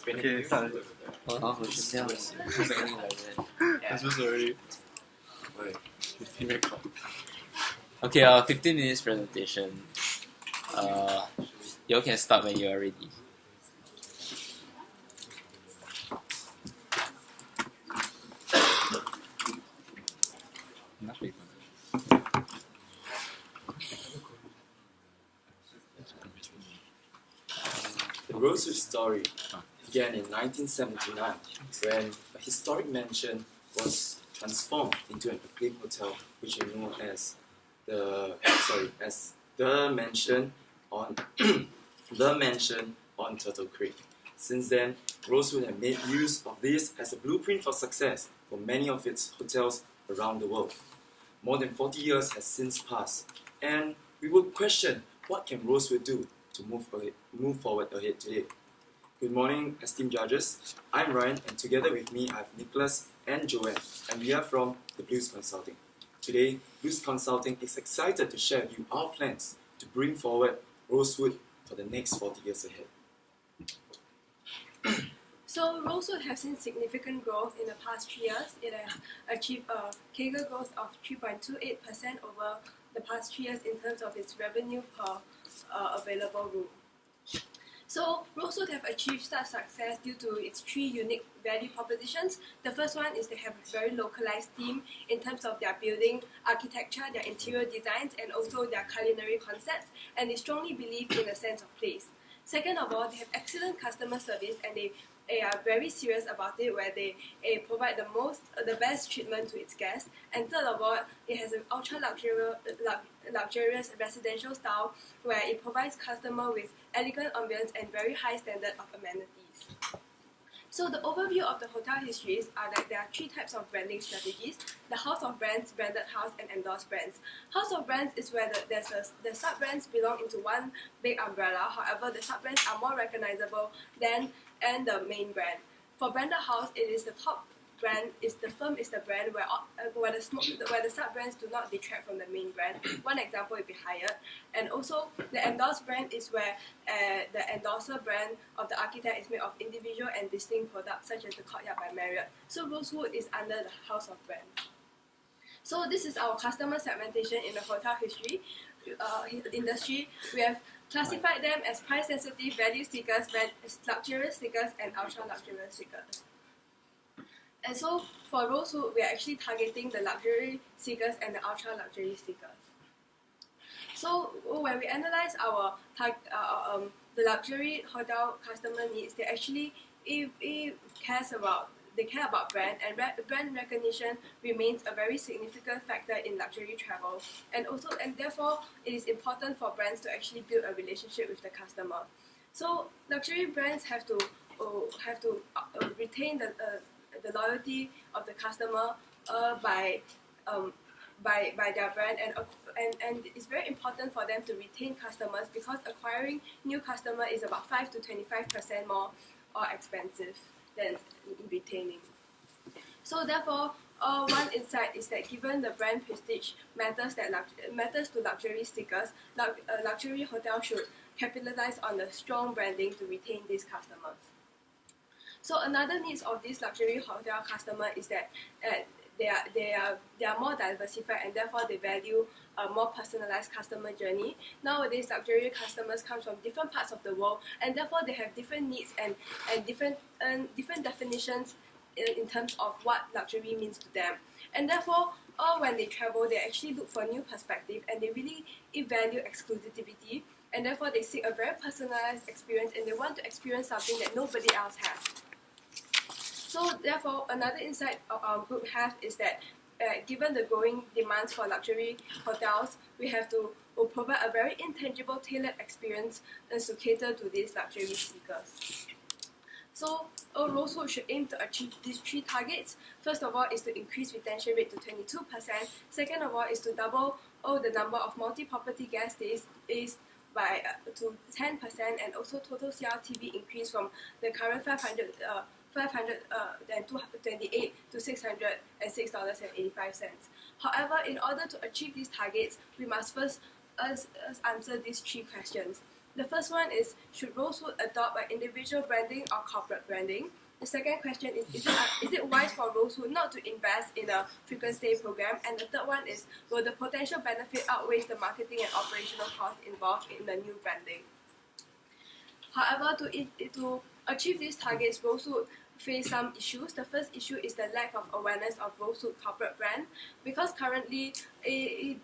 Okay, start. Oh, we should tell something like that. I'm so sorry. Okay, 15 minutes presentation. You can start when you are ready. The Rosewood story began in 1979 when a historic mansion was transformed into an acclaimed hotel, which is known as the mansion on the mansion on Turtle Creek. Since then, Rosewood has made use of this as a blueprint for success for many of its hotels around the world. More than 40 years has since passed, and we will question what can Rosewood do to move forward ahead today. Good morning, esteemed judges. I'm Ryan, and together with me I have Nicholas and Joanne, and we are from the Blues Consulting. Today, Blues Consulting is excited to share with you our plans to bring forward Rosewood for the next 40 years ahead. So Rosewood has seen significant growth in the past 3 years. It has achieved a CAGR growth of 3.28% over the past 3 years in terms of its revenue per available room. So Rosewood have achieved such success due to its 3 unique value propositions. The first one is they have a very localized theme in terms of their building architecture, their interior designs, and also their culinary concepts, and they strongly believe in a sense of place. Second of all, they have excellent customer service, and they are very serious about it, where they provide the best treatment to its guests. And third of all, it has an ultra luxurious residential style, where it provides customer with elegant ambience and very high standard of amenities. So the overview of the hotel histories are that there are 3 types of branding strategies: the house of brands, branded house, and endorsed brands. House of brands is where the sub-brands belong into one big umbrella. However, the sub-brands are more recognizable than the main brand. For branded house, it is the top brand, the firm is the brand where the sub-brands do not detract from the main brand. One example would be Hyatt. And also, the endorsed brand is where the endorser brand of the architect is made of individual and distinct products, such as the Courtyard by Marriott. So Rosewood is under the house of brands. So this is our customer segmentation in the hotel history industry. We have classified them as price-sensitive value seekers, luxurious seekers, and ultra-luxurious seekers. And so for Rosewood, we are actually targeting the luxury seekers and the ultra-luxury seekers. So when we analyze the luxury hotel customer needs, they actually care about brand, and brand recognition remains a very significant factor in luxury travel, and therefore it is important for brands to actually build a relationship with the customer. So luxury brands have to retain the loyalty of the customer by their brand, and it's very important for them to retain customers, because acquiring new customer is about 5 to 25% more expensive than retaining. So therefore, one insight is that given the brand prestige matters to luxury seekers, luxury hotels should capitalize on the strong branding to retain these customers. So another needs of this luxury hotel customer is that they are more diversified, and therefore they value a more personalized customer journey. Nowadays, luxury customers come from different parts of the world, and therefore they have different needs and different definitions in terms of what luxury means to them. And therefore, when they travel, they actually look for a new perspective, and they really value exclusivity, and therefore they seek a very personalized experience, and they want to experience something that nobody else has. So therefore, another insight our group has is that given the growing demands for luxury hotels, we have to provide a very intangible, tailored experience to cater to these luxury seekers. So Rosewood should aim to achieve these 3 targets. First of all is to increase retention rate to 22%. Second of all is to double the number of multi-property guest stays to 10%, and also total CRTV increase from the current $528 to $606.85. However, in order to achieve these targets, we must first answer these 3 questions. The first one is, should Rosewood adopt an individual branding or corporate branding? The second question is it wise for Rosewood not to invest in a frequent stay program? And the third one is, will the potential benefit outweigh the marketing and operational costs involved in the new branding? However, to achieve these targets, Rosewood face some issues. The first issue is the lack of awareness of Rosewood corporate brand, because currently the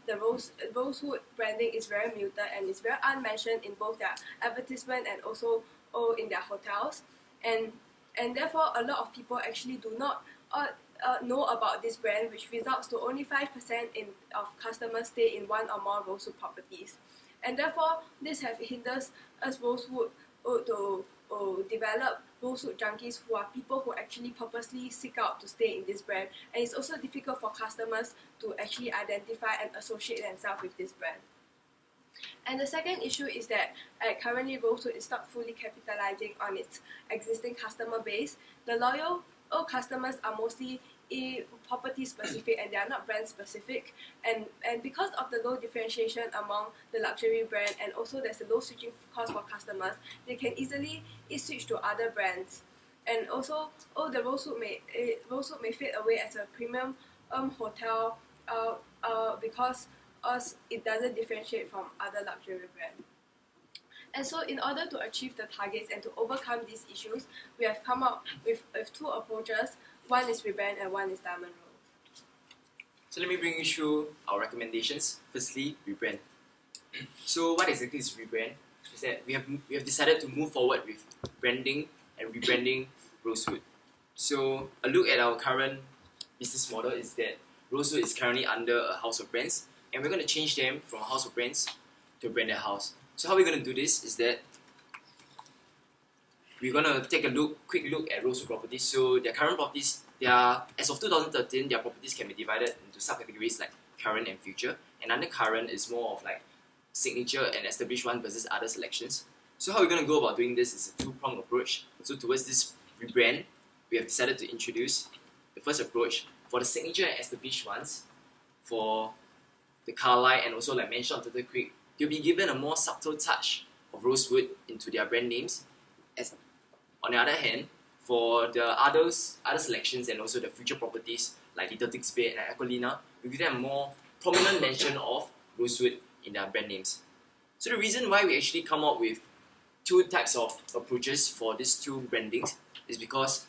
Rosewood branding is very muted and is very unmentioned in both their advertisement and also in their hotels, and therefore a lot of people actually do not know about this brand, which results to only 5% of customers stay in one or more Rosewood properties, and therefore this hinders us Rosewood to develop Rosewood junkies, who are people who actually purposely seek out to stay in this brand, and it's also difficult for customers to actually identify and associate themselves with this brand. And the second issue is that currently Rosewood is not fully capitalizing on its existing customer base. The loyal customers are mostly property specific and they are not brand specific, and because of the low differentiation among the luxury brand, and also there's a low switching cost for customers, they can easily switch to other brands. And also the Rosewood may fade away as a premium hotel because it doesn't differentiate from other luxury brands. And so in order to achieve the targets and to overcome these issues, we have come up with two approaches. One is rebrand and one is diamond roll. So let me bring you through our recommendations. Firstly, rebrand. So what exactly is rebrand? Is that we have decided to move forward with branding and rebranding Rosewood. So a look at our current business model is that Rosewood is currently under a house of brands, and we're going to change them from a house of brands to a branded house. So how we're going to do this is that we're going to take a quick look at Rosewood properties. So their current properties, as of 2013, their properties can be divided into subcategories like current and future. And under current is more of like signature and established one versus other selections. So how we're going to go about doing this is a two-pronged approach. So towards this rebrand, we have decided to introduce the first approach for the signature and established ones. For the Carlyle and also like mentioned on Turtle Creek, they'll be given a more subtle touch of Rosewood into their brand names. As on the other hand, for the other selections and also the future properties like Little Tix Bay and Aquilina, we give them a more prominent mention of Rosewood in their brand names. So the reason why we actually come up with two types of approaches for these two brandings is because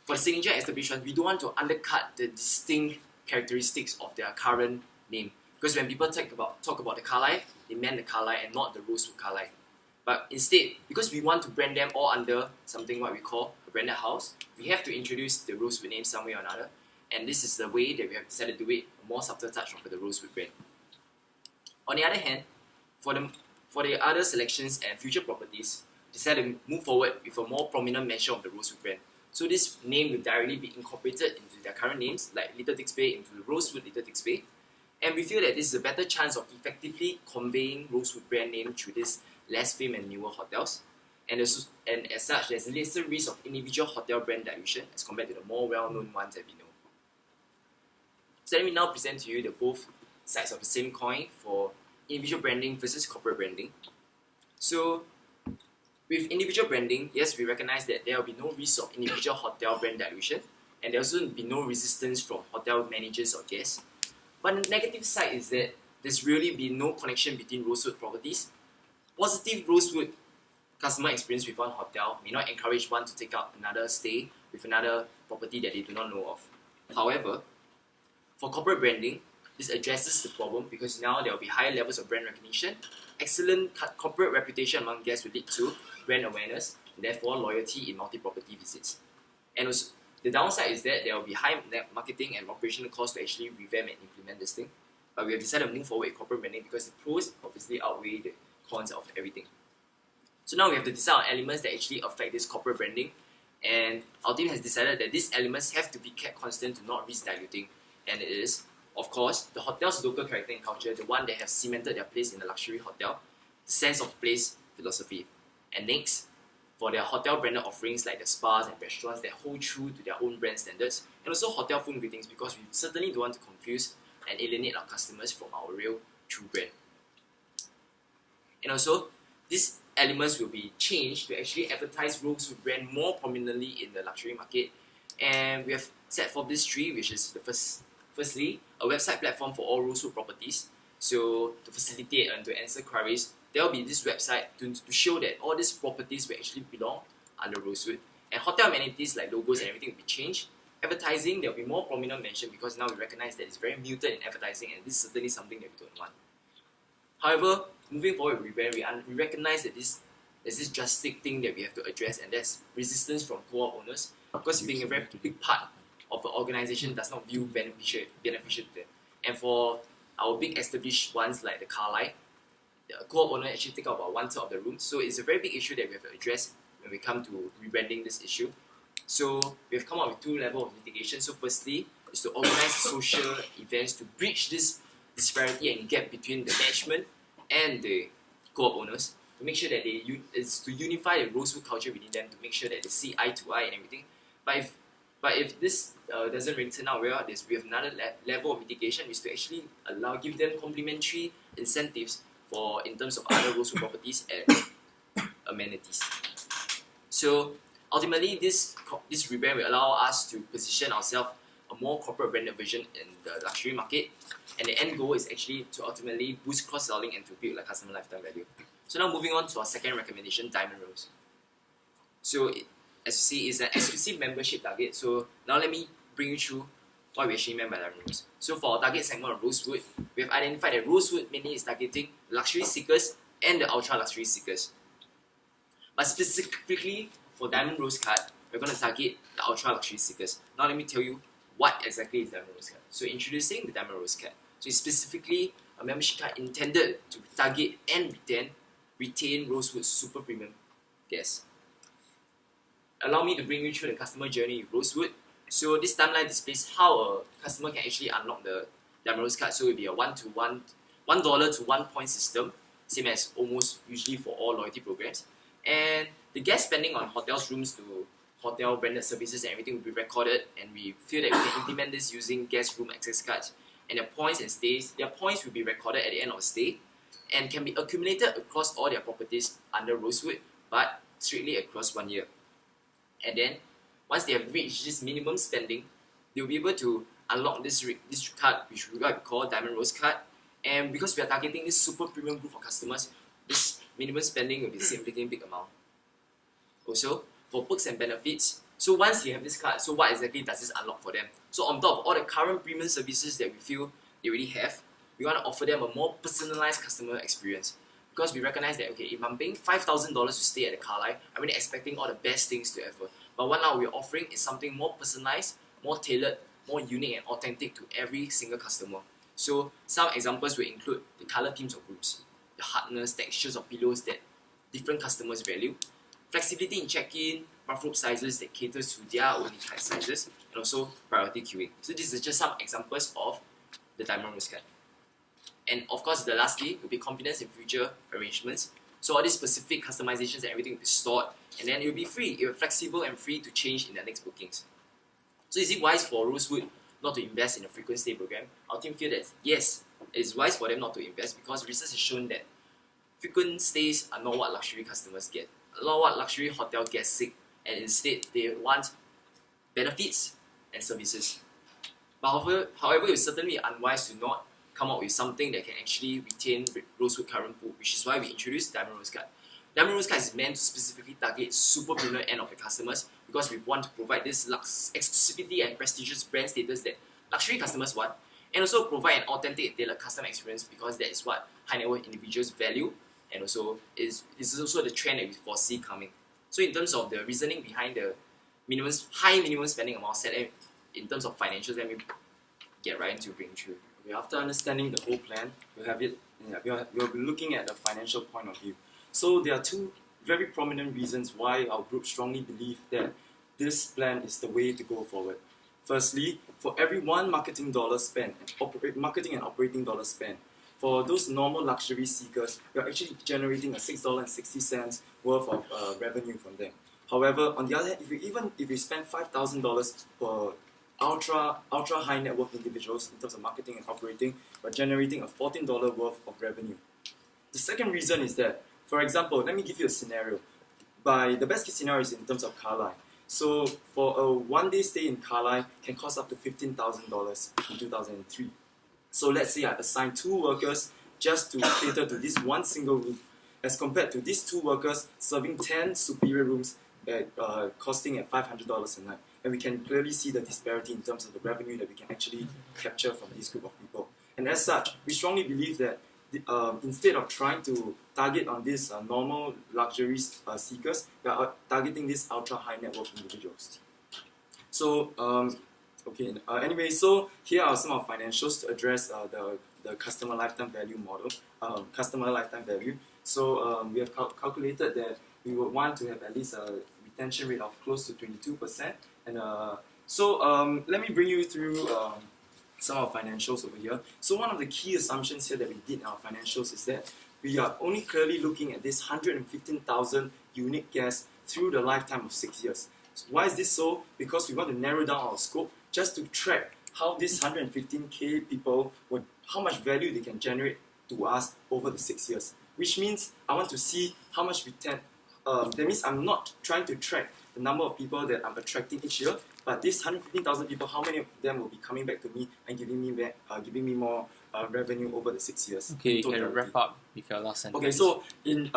for the signature and established ones, we don't want to undercut the distinct characteristics of their current name. Because when people talk about the Carlyle, they meant the Carlyle and not the Rosewood Carlyle. But instead, because we want to brand them all under something what we call a branded house, we have to introduce the Rosewood name some way or another. And this is the way that we have decided to do it, a more subtle touch of the Rosewood brand. On the other hand, for the other selections and future properties, decided to move forward with a more prominent mention of the Rosewood brand. So this name will directly be incorporated into their current names, like Little Tix Bay into the Rosewood Little Tix Bay. And we feel that this is a better chance of effectively conveying Rosewood brand name through this less famed and newer hotels. And as such, there's lesser risk of individual hotel brand dilution as compared to the more well-known ones that we know. So let me now present to you the both sides of the same coin for individual branding versus corporate branding. So with individual branding, yes, we recognize that there will be no risk of individual hotel brand dilution, and there will also be no resistance from hotel managers or guests. But the negative side is that there's really be no connection between Rosewood properties. Positive Rosewood customer experience with one hotel may not encourage one to take up another stay with another property that they do not know of. However, for corporate branding, this addresses the problem because now there will be higher levels of brand recognition. Excellent corporate reputation among guests will lead to brand awareness and therefore loyalty in multi-property visits. And also, the downside is that there will be high marketing and operational costs to actually revamp and implement this thing. But we have decided to move forward with corporate branding because the pros obviously outweigh the cons of everything. So now we have to decide on elements that actually affect this corporate branding, and our team has decided that these elements have to be kept constant to not risk diluting. And it is, of course, the hotel's local character and culture, the one that has cemented their place in a luxury hotel, the sense of place philosophy. And next, for their hotel branded offerings like the spas and restaurants that hold true to their own brand standards, and also hotel phone greetings because we certainly don't want to confuse and alienate our customers from our real true brand. And also, this elements will be changed to actually advertise Rosewood brand more prominently in the luxury market. And we have set for this 3, which is the firstly, a website platform for all Rosewood properties. So to facilitate and to answer queries, there will be this website to show that all these properties will actually belong under Rosewood. And hotel amenities like logos and everything will be changed. Advertising, there will be more prominent mention because now we recognize that it's very muted in advertising, and this is certainly something that we don't want. However, moving forward with rebrand, we recognize that there's this drastic thing that we have to address, and that's resistance from co-op owners, because being a very big part of the organization does not view beneficial to them. And for our big established ones like the Carlyle, the co-op owner actually take up about 1/3 of the room, so it's a very big issue that we have to address when we come to rebranding this issue. So we have come up with 2 levels of mitigation. So firstly is to organize social events to bridge this disparity and gap between the management and the co-op owners, to make sure that it's to unify the Rosewood culture within them, to make sure that they see eye to eye and everything. But if this doesn't really turn out well, we have another level of mitigation, is to actually give them complementary incentives in terms of other Rosewood properties and amenities. So ultimately, this rebrand will allow us to position ourselves a more corporate branded version in the luxury market, and the end goal is actually to ultimately boost cross-selling and to build like customer lifetime value. So now moving on to our second recommendation, Diamond Rose. So as you see, it's an exclusive membership target. So now let me bring you through what we actually meant by Diamond Rose. So for our target segment of Rosewood, we have identified that Rosewood mainly is targeting luxury seekers and the ultra luxury seekers. But specifically for Diamond Rose card, we're going to target the ultra luxury seekers. Now let me tell you what exactly is Diamond Rose card. So introducing the Diamond Rose card. So it's specifically a membership card intended to target and retain Rosewood's super premium guests. Allow me to bring you through the customer journey with Rosewood. So this timeline displays how a customer can actually unlock the Diamond Rose card. So it will be a $1 to 1 point system, same as almost usually for all loyalty programs. And the guest spending on hotels rooms to hotel branded services and everything will be recorded, and we feel that we can implement this using guest room access cards. And their points will be recorded at the end of the stay and can be accumulated across all their properties under Rosewood, but strictly across 1 year. And then once they have reached this minimum spending, they'll be able to unlock this card, which we call Diamond Rose card. And because we are targeting this super premium group of customers, this minimum spending will be a significantly big amount. Also, for perks and benefits, so once you have this card, so what exactly does this unlock for them? So on top of all the current premium services that we feel they already have, we want to offer them a more personalized customer experience. Because we recognize that, okay, if I'm paying $5,000 to stay at the Carlyle, I'm really expecting all the best things to offer. But what now we're offering is something more personalized, more tailored, more unique and authentic to every single customer. So some examples will include the color themes of rooms, the hardness, textures of pillows that different customers value, flexibility in check-in, bathrobe sizes that caters to their own type sizes, and also priority queuing. So this is just some examples of the Diamond Rose card. And of course, the lastly will be confidence in future arrangements. So all these specific customizations and everything will be stored, and then it will be free. It will be flexible and free to change in the next bookings. So is it wise for Rosewood not to invest in a frequent stay program? Our team feel that yes, it is wise for them not to invest, because research has shown that frequent stays are not what luxury customers get, not what luxury hotel guests seek, and instead they want benefits and services. But however, it is certainly unwise to not come up with something that can actually retain Rosewood current pool, which is why we introduced Diamond Rose card. Diamond Rose card is meant to specifically target super premium end of the customers, because we want to provide this exclusivity and prestigious brand status that luxury customers want, and also provide an authentic tailored customer experience, because that is what high net worth individuals value, and also this is also the trend that we foresee coming. So in terms of the reasoning behind the high minimum spending amount set in terms of financials, let me get right into bring through. Okay, after understanding the whole plan, we'll be looking at the financial point of view. So there are 2 very prominent reasons why our group strongly believe that this plan is the way to go forward. Firstly, for every $1 marketing dollar spent, marketing and operating dollar spent, for those normal luxury seekers, we're actually generating a $6.60 worth of revenue from them. However, on the other hand, if we spend $5,000 per ultra high net worth individuals in terms of marketing and operating, we're generating a $14 worth of revenue. The second reason is that For example, let me give you a scenario. By the best case scenario is in terms of Carlisle. So for a one-day stay in Carlisle can cost up to $15,000 in 2003. So let's say I assign 2 workers just to cater to this one single room, as compared to these 2 workers serving 10 superior rooms at costing at $500 a night. And we can clearly see the disparity in terms of the revenue that we can actually capture from this group of people. And as such, we strongly believe that instead of trying to target on these normal luxury seekers, we are targeting these ultra high net worth individuals. So, anyway, so here are some of financials to address the customer lifetime value model, customer lifetime value. So we have calculated that we would want to have at least a retention rate of close to 22%. And let me bring you through some of our financials over here. So one of the key assumptions here that we did in our financials is that we are only clearly looking at this 115,000 unique guests through the lifetime of 6 years. So why is this so? Because we want to narrow down our scope just to track how these 115K people, how much value they can generate to us over the 6 years. Which means I want to see how much that means I'm not trying to track the number of people that I'm attracting each year, but these 115,000 people, how many of them will be coming back to me and giving me more revenue over the 6 years? Okay, you can wrap up with your last sentence. Okay, so in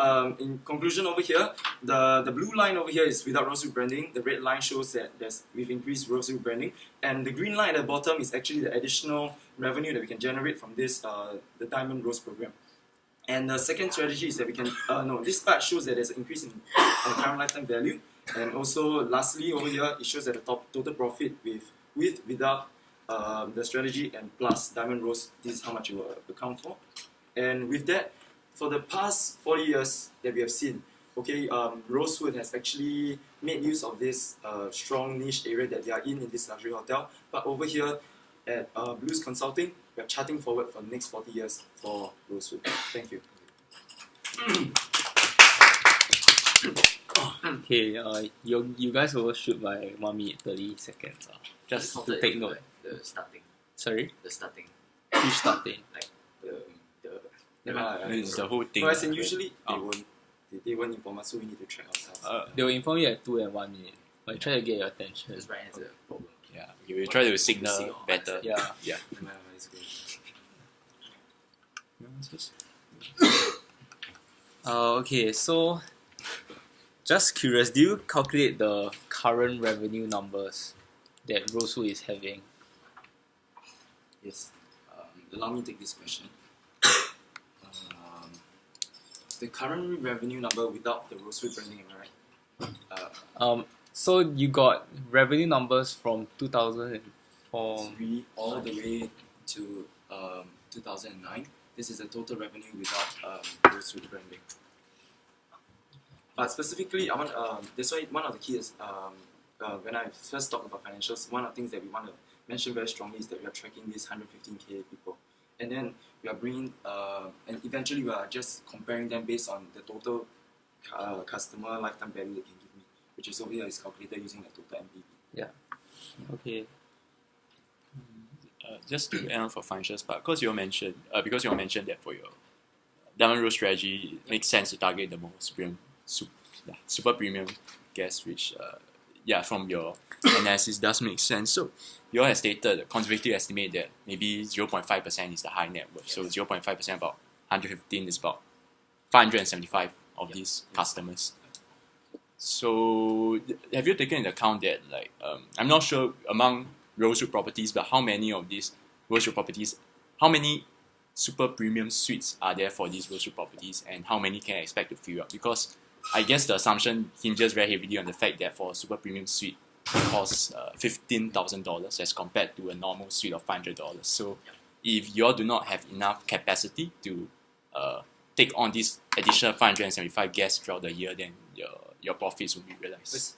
conclusion over here, the blue line over here is without Rosewood branding. The red line shows that we've increased Rosewood branding, and the green line at the bottom is actually the additional revenue that we can generate from this the Diamond Rose program. And the second strategy is that we can this part shows that there's an increase in current lifetime value, and also lastly over here it shows that the total profit without the strategy and plus Diamond Rose, this is how much it will account for. And with that, for the past 40 years that we have seen, Rosewood has actually made use of this strong niche area that they are in this luxury hotel. But over here at Blues Consulting, we are charting forward for the next 40 years for Rosewood. Thank you. Okay, you guys overshoot by 1 minute 30 seconds. Just to take note. The starting. Sorry? The starting. Which starting? Like the It's the whole thing. No, as in usually they won't inform us, so we need to track ourselves. They will inform you at 2 and 1 minute. But try to get your attention. Just right answer problem. Yeah. We will try to signal better. Yeah. Yeah. Okay, so just curious, do you calculate the current revenue numbers that Rosewood is having? Yes. Allow me to take this question. The current revenue number without the Rosewood branding, am I right? So you got revenue numbers from 2004. 3 all the way to 2009. This is the total revenue without Rosewood branding. But specifically, I want that's why one of the keys when I first talk about financials, one of the things that we want to mention very strongly is that we are tracking these 115K people, and then we are bringing and eventually we are just comparing them based on the total customer lifetime value they can give me, which is over here is calculated using the total MPV. Yeah. Okay. Just to add on for financials part, because you mentioned that for your Diamond Rose strategy, it makes sense to target the most super premium guests, which from your analysis does make sense. So you all have stated a conservative estimate that maybe 0.5% is the high net worth. So 0.5% about 115 is about 575 of these customers. So have you taken into account that I'm not sure among Rosewood properties, but how many of these Rosewood properties, how many super premium suites are there for these Rosewood properties, and how many can I expect to fill up? Because I guess the assumption hinges very heavily on the fact that for a super premium suite, it costs $15,000 as compared to a normal suite of $500. So if you all do not have enough capacity to take on these additional 575 guests throughout the year, then your profits will be realized. This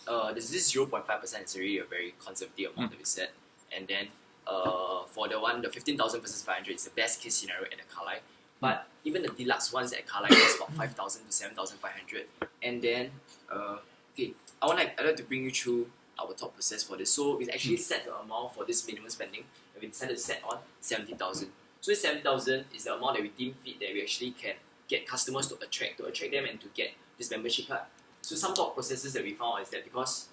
0.5% is already a very conservative amount that we set. And then for the 15,000 versus 500 is the best case scenario at the Carlisle. But even the deluxe ones at Carlisle is about 5,000 to 7,500. And then, I'd like to bring you through our thought process for this. So we actually set the amount for this minimum spending, and we decided to set on 70,000. So this 70,000 is the amount that we deem fit that we actually can get customers to attract them and to get this membership card. So some thought processes that we found is that because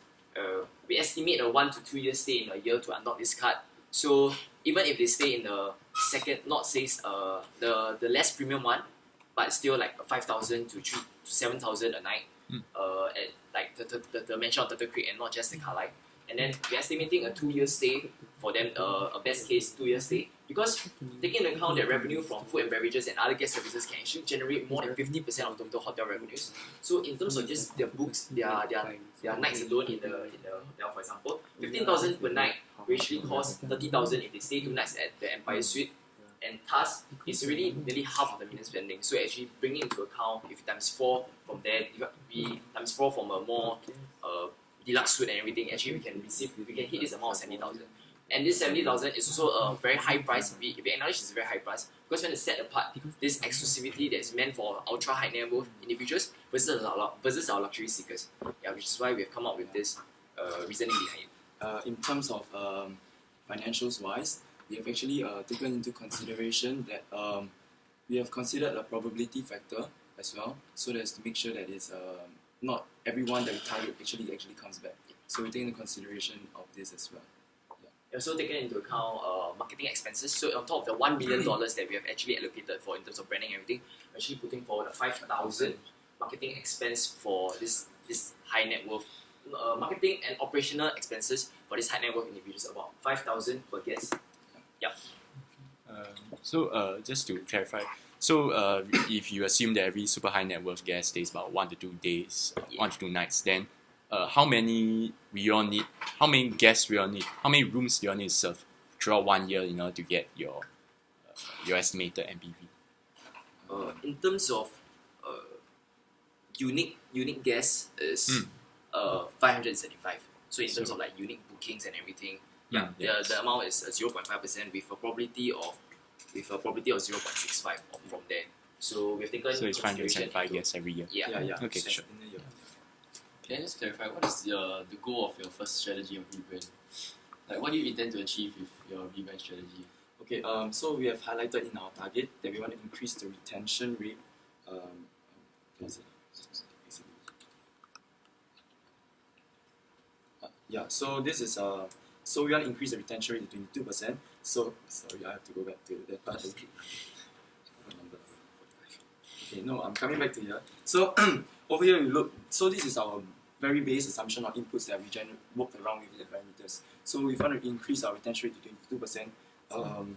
we estimate a 1 to 2 year stay in a year to unlock this card. So even if they stay in the second, not says the less premium one, but still like 5,000 to 7,000 a night, at like the mention of Turtle Creek and not just the Carlisle. And then we're estimating a 2 year stay for them, a best case 2 year stay, because taking into account that revenue from food and beverages and other guest services can actually generate more than 50% of total hotel revenues. So in terms of just their books, their nights alone in the hotel, for example, 15,000 per night will actually cost 30,000 if they stay 2 nights at the Empire Suite. And thus, it's already nearly half of the million spending. So actually bringing into account, if you times 4 from there, we times 4 from a more deluxe suite and everything, actually we can hit this amount of 70,000. And this 70,000 is also a very high price. If we acknowledge it's a very high price, because when to set apart this exclusivity that is meant for ultra high net worth individuals versus our luxury seekers. Yeah, which is why we have come up with this reasoning behind it. In terms of financials wise, we have actually taken into consideration that we have considered a probability factor as well, so as to make sure that it's not everyone that we target actually comes back. So we take into consideration of this as well. We also taken into account marketing expenses. So on top of the $1 million that we have actually allocated for in terms of branding and everything, we're actually putting forward a 5,000 marketing expense for this high net worth. Marketing and operational expenses for this high net worth individuals, about 5,000 per guest. Yep. So just to clarify, so if you assume that every super high net worth guest stays about 1 to 2 days, 1 to 2 nights, then how many guests we all need, how many rooms do you all need to serve throughout 1 year in order to get your estimated MPV? In terms of unique guests is 575. So in terms of like unique bookings and everything, the amount is 0.5% with a probability of 0.65 from there. So we've taken So it's 575 guests every year. Yeah. Okay, sure. Can I just clarify, what is the goal of your first strategy of rebrand? Like, what do you intend to achieve with your rebrand strategy? Okay, so we have highlighted in our target that we want to increase the retention rate. So this is so we want to increase the retention rate to 22%. So sorry, I have to go back to that part. Okay, no, I'm coming back to here. So over here we look. So this is our very base assumption of inputs that we worked around with the parameters. So we want to increase our retention rate to 22%.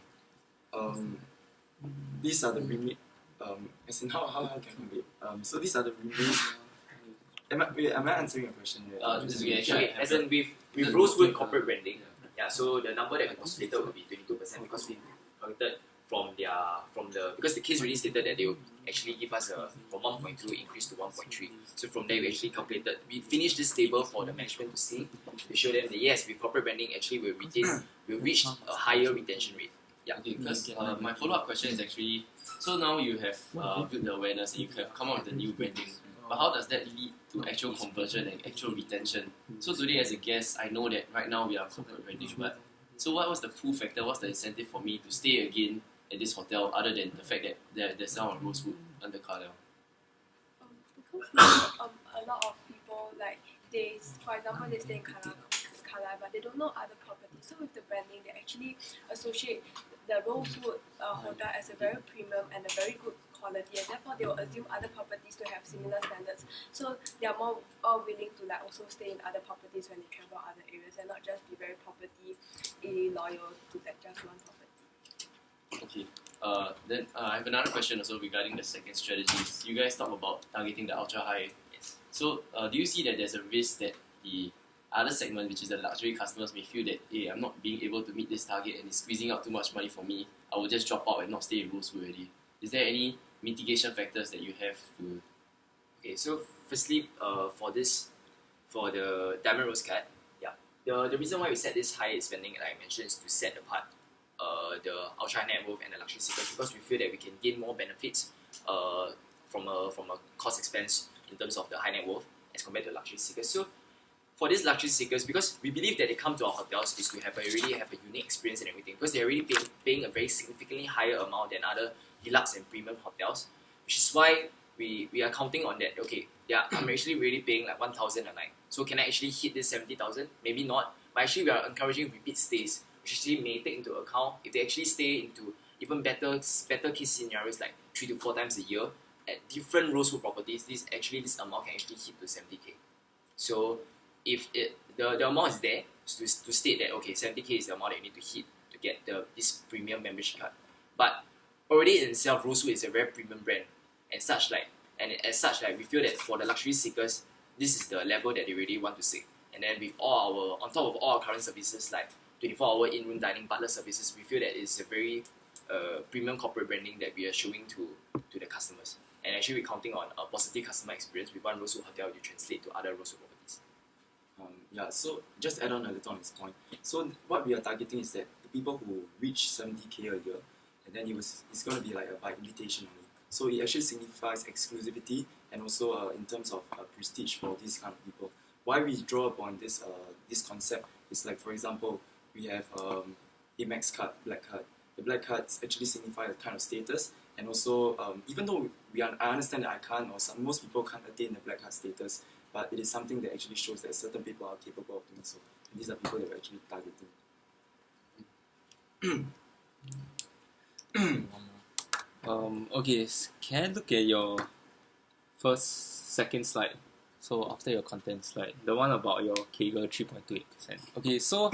These are the remaining. As in how can we? So these are the remaining. Am I answering your question? As in with Rosewood corporate branding. Yeah, so the number that we postulated will be 22% because we calculated because the case really stated that they will actually give us from 1.2 increase to 1.3. So from there we actually calculated, we finished this table for the management to see. We show them that yes, with corporate branding actually we'll reach a higher retention rate. Yeah. Okay, because my follow-up question is actually, so now you have built the awareness and you have come up with the new branding, but how does that lead to actual conversion and actual retention? So today as a guest, I know that right now we are corporate branding, but so what was the pull factor, what's the incentive for me to stay again at this hotel other than the fact that there's now a Rosewood under Carlisle? Because a lot of people, like, for example, they stay in Carlisle, but they don't know other properties. So with the branding, they actually associate the Rosewood hotel as a very premium and a very good quality, and therefore they will assume other properties to have similar standards. So they are more willing to like also stay in other properties when they travel other areas and not just be very property loyal to that just one property. Okay. Then I have another question also regarding the second strategy. You guys talk about targeting the ultra high. Yes. So do you see that there's a risk that the other segment, which is the luxury customers, may feel that, hey, I'm not being able to meet this target and it's squeezing out too much money for me, I will just drop out and not stay in Rosewood already? Is there any mitigation factors that you have to? Okay, so firstly, for the Diamond Rose card, the reason why we set this high spending, like I mentioned, is to set apart the ultra net worth and the luxury seekers, because we feel that we can gain more benefits from a cost expense in terms of the high net worth as compared to luxury seekers. So for these luxury seekers, because we believe that they come to our hotels is to really have a unique experience and everything, because they're already paying a very significantly higher amount than other deluxe and premium hotels. which is why we are counting on that. Okay, yeah, I'm actually really paying like 1,000 a night. So can I actually hit this 70,000? Maybe not. But actually, we are encouraging repeat stays, which actually may take into account if they actually stay into even better case scenarios like 3 to 4 times a year at different Rosewood properties. This amount can actually hit to 70k. So if the amount is there to state that okay, 70k is the amount that you need to hit to get this premium membership card. But already in itself, Rosewood is a very premium brand, and as such, we feel that for the luxury seekers, this is the level that they really want to seek. And then with on top of all our current services like 24-hour in-room dining, butler services, we feel that it's a very premium corporate branding that we are showing to the customers. And actually, we're counting on a positive customer experience with one Rosewood hotel to translate to other Rosewood properties. Yeah, so just add on a little on this point. So what we are targeting is that the people who reach 70k a year, and then it's going to be like a by invitation only. So it actually signifies exclusivity and also in terms of prestige for these kind of people. Why we draw upon this concept is like, for example, we have Amex card, black card. The black cards actually signify a kind of status, and also even though I understand that most people can't attain the black card status, but it is something that actually shows that certain people are capable of doing so. And these are people that we're actually targeting. Okay, can I look at your second slide? So after your content slide, the one about your Kegel 3.28%. Okay, so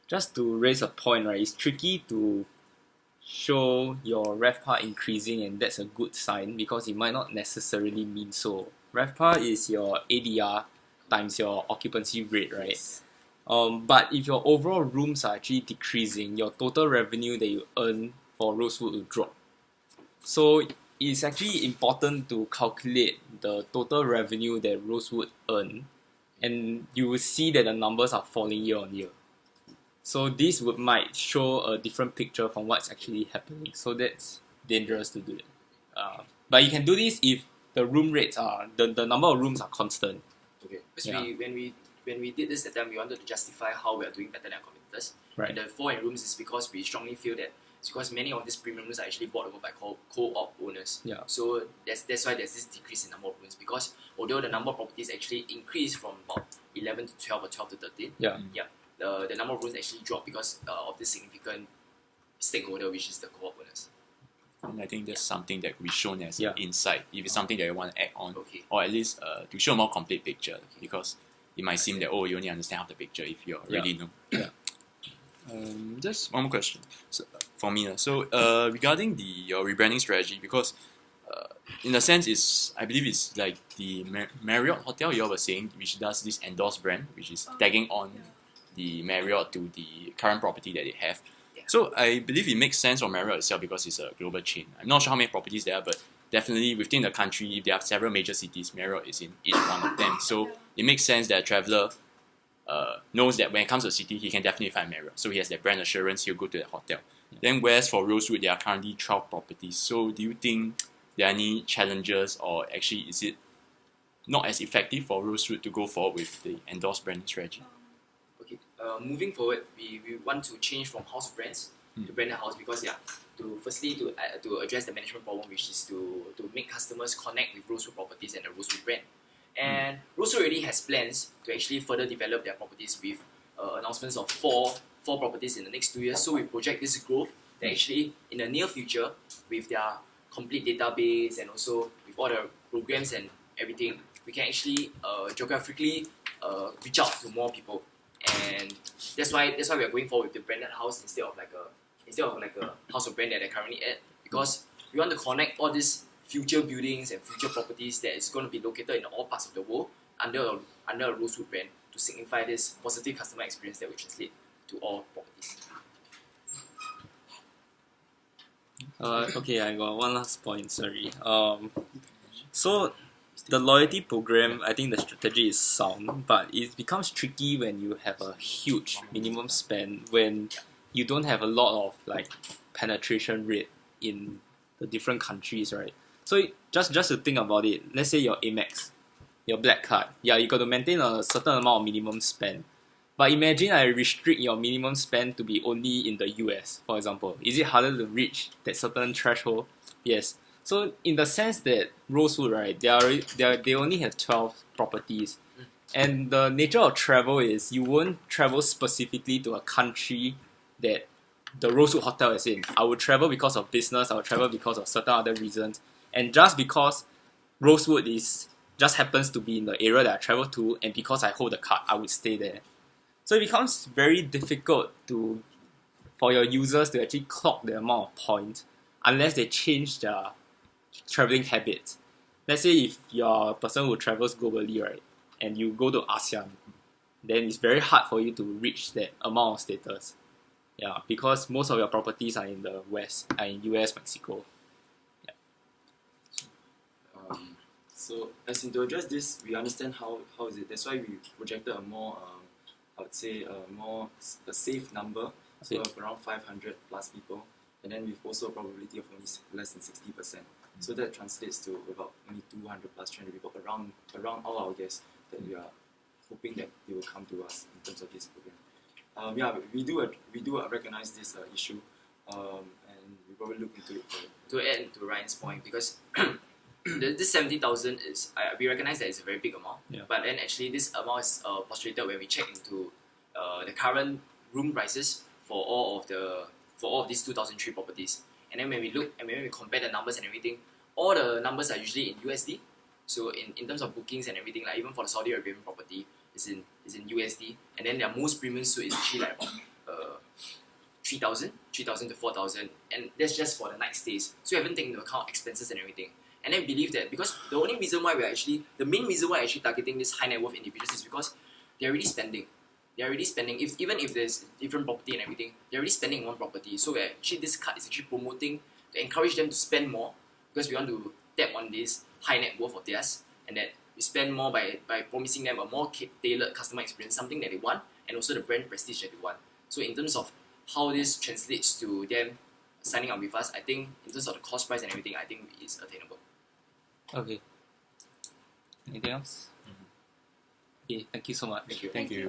just to raise a point, right, it's tricky to show your RevPAR increasing, and that's a good sign because it might not necessarily mean so. RevPAR is your ADR times your occupancy rate, right? Yes. But if your overall rooms are actually decreasing, your total revenue that you earn for Rosewood will drop. So it's actually important to calculate the total revenue that Rosewood earn, and you will see that the numbers are falling year on year. So this might show a different picture from what's actually happening. So that's dangerous to do it. But you can do this if the room rates are the number of rooms are constant. Okay. Because Yeah. when we did this at the time, we wanted to justify how we are doing better than our competitors. Right. And the 4 in rooms is because we strongly feel that it's because many of these premium rooms are actually bought over by co-op owners. Yeah. So that's why there's this decrease in number of rooms, because although the number of properties actually increased from about 11 to 12 or 12 to 13, Yeah. the number of rooms actually dropped because of this significant stakeholder, which is the co-op owners. And I think that's something that we've shown as Yeah. an insight, if it's something that you want to add on, Okay. or at least to show a more complete picture, because it might seem that, you only understand half the picture if you already know. Yeah. Just one more question for me. So regarding your rebranding strategy, because in a sense, I believe it's like the Marriott hotel you all were saying, which does this endorsed brand, which is tagging on the Marriott to the current property that they have. Yeah. So I believe it makes sense for Marriott itself because it's a global chain. I'm not sure how many properties there are, but definitely within the country, if there are several major cities, Marriott is in each one of them. So it makes sense that a traveler knows that when it comes to a city, he can definitely find Marriott. So he has that brand assurance, he'll go to that hotel. Yeah. Then whereas for Rosewood, there are currently 12 properties. So do you think there are any challenges, or actually is it not as effective for Rosewood to go forward with the endorsed branding strategy? Okay. Moving forward, we want to change from house of brands to branded house, because to address the management problem, which is to make customers connect with Rosewood properties and the Rosewood brand. And Rosewood already has plans to actually further develop their properties with announcements of four properties in the next 2 years. So we project this growth that actually in the near future, with their complete database and also with all the programs and everything, we can actually geographically reach out to more people. And that's why we are going forward with the branded house instead of like a house of brand that they're currently at, because we want to connect all these future buildings and future properties that is going to be located in all parts of the world under a Rosewood brand to signify this positive customer experience that we translate to all properties. Okay, I got one last point, sorry. So the loyalty program, I think the strategy is sound, but it becomes tricky when you have a huge minimum spend, when you don't have a lot of like penetration rate in the different countries, right? So just to think about it, let's say your Amex, your black card, you got to maintain a certain amount of minimum spend. But imagine I restrict your minimum spend to be only in the US, for example. Is it harder to reach that certain threshold? Yes. So in the sense that Rosewood, right, they only have 12 properties. And the nature of travel is you won't travel specifically to a country that the Rosewood Hotel is in. I would travel because of business, I would travel because of certain other reasons. And just because Rosewood just happens to be in the area that I travel to, and because I hold the card, I would stay there. So it becomes very difficult for your users to actually clock the amount of points unless they change their traveling habits. Let's say if you're a person who travels globally, right, and you go to ASEAN, then it's very hard for you to reach that amount of status. Yeah, because most of your properties are in the West, are in US, Mexico. So as in to address this, we understand how is it. That's why we projected a more, I would say, a safe number, so of around 500 plus people, and then with also a probability of only less than 60%. So that translates to about only 200 plus 300 people around all our guests that we are hoping that they will come to us in terms of this program. Yeah, we do recognize this issue, and we probably look into it further. To add to Ryan's point, because this 70,000 is, we recognize that it's a very big amount, but then actually this amount is postulated when we check into the current room prices for all of these 2003 properties. And then when we look and when we compare the numbers and everything, all the numbers are usually in USD. So in terms of bookings and everything, like even for the Saudi Arabian property, is in USD. And then their most premium suite is actually like about 3,000 to 4,000, and that's just for the night stays. So we haven't taken into account expenses and everything. And then believe that because the main reason why we're actually targeting this high net worth individuals is because they're already spending. Even if there's different property and everything, they're already spending on one property. So this card is actually promoting to encourage them to spend more, because we want to tap on this high net worth of theirs, and that we spend more by promising them a more tailored customer experience, something that they want, and also the brand prestige that they want. So in terms of how this translates to them signing up with us, I think in terms of the cost price and everything, I think it's attainable. Okay. Anything else? Okay, thank you so much. Thank you.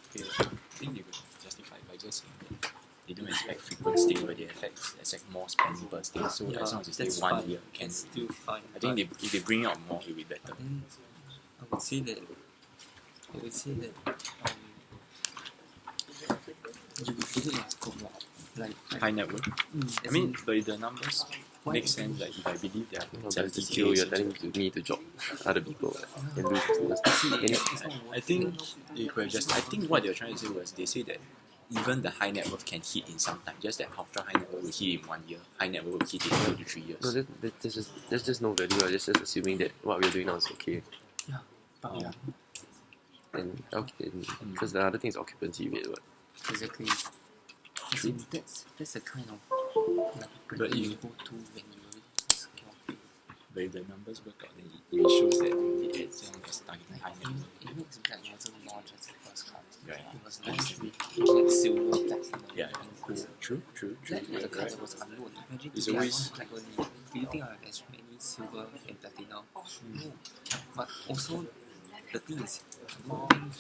Okay, I think they could justify by just saying that they don't expect frequent stay, but they expect more spending per stay. So as long as you stay 1 year, can still fine. I think if they bring out more, it will be better. I would say that you would feel it scope like High net worth. I mean, but the numbers make sense. Like if I believe they are No, but 70K, still, you're telling me to job other people and lose customers. I think they could just. I think what they were trying to say was they say that even the high net worth can hit in some time. Just that ultra high net worth will hit in 1 year. High net worth will hit in 2 to 3 years. No, that's just no value. That's just assuming that what we're doing now is okay. Yeah. And because the other thing is occupancy rate. What? exactly. As in, that's the kind of like But brand if- you go to when you really secure it. But if the numbers work out, then it shows that the ads is targeting high net worth. It makes Black wasn't launched as the first card. Yeah. It was launched with Black Silver Platinum. Yeah. and Gold. True. Black was the card Right. that was unknown. Imagine It's if I always- launched Black only. Do you think I have as many silver and platinum? No. But also, the thing is, I don't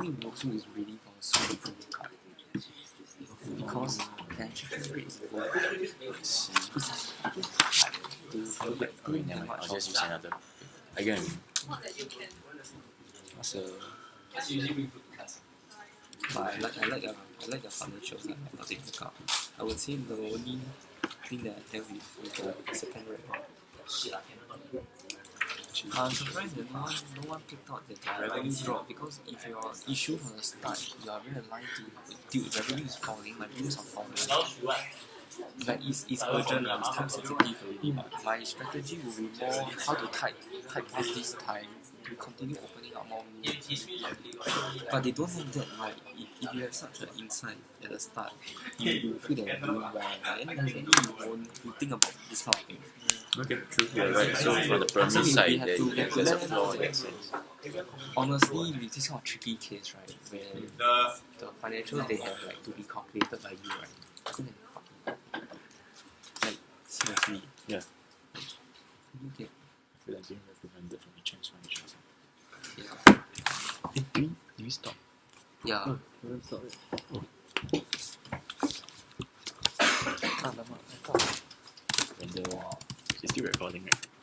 think Rosewood is ready for a super pro card. Because the attrition rate is low. It's hard to get Okay, never mind. I'll just use another. I get what you mean. Not that you can. What's the That's usually bring food to class. But I like your financials like I was able to I would say the only thing that I have with the second rate. I'm surprised that no one picked out that the revenue dropped, because if your issue from the start, you are very aligned to dude, revenue is falling, my bills are falling. Like it's urgent, it's time sensitive already. But my strategy will be more how to type past this time to continue opening up more rooms. But they don't have that, right? If you have such an insight at the start, you feel that you're doing well, and then you think about this kind of thing. okay? True. Yeah, right. So for the pyramid So we side, have then to there's a learn flaw in that sense. Honestly, with this kind of tricky case, right, where the financials they have like to be calculated by you, right? Couldn't fucking like seriously. Yeah. You get I feel like being recommended from HM's financials. yeah. Do we stop? Yeah. It's still recording, right?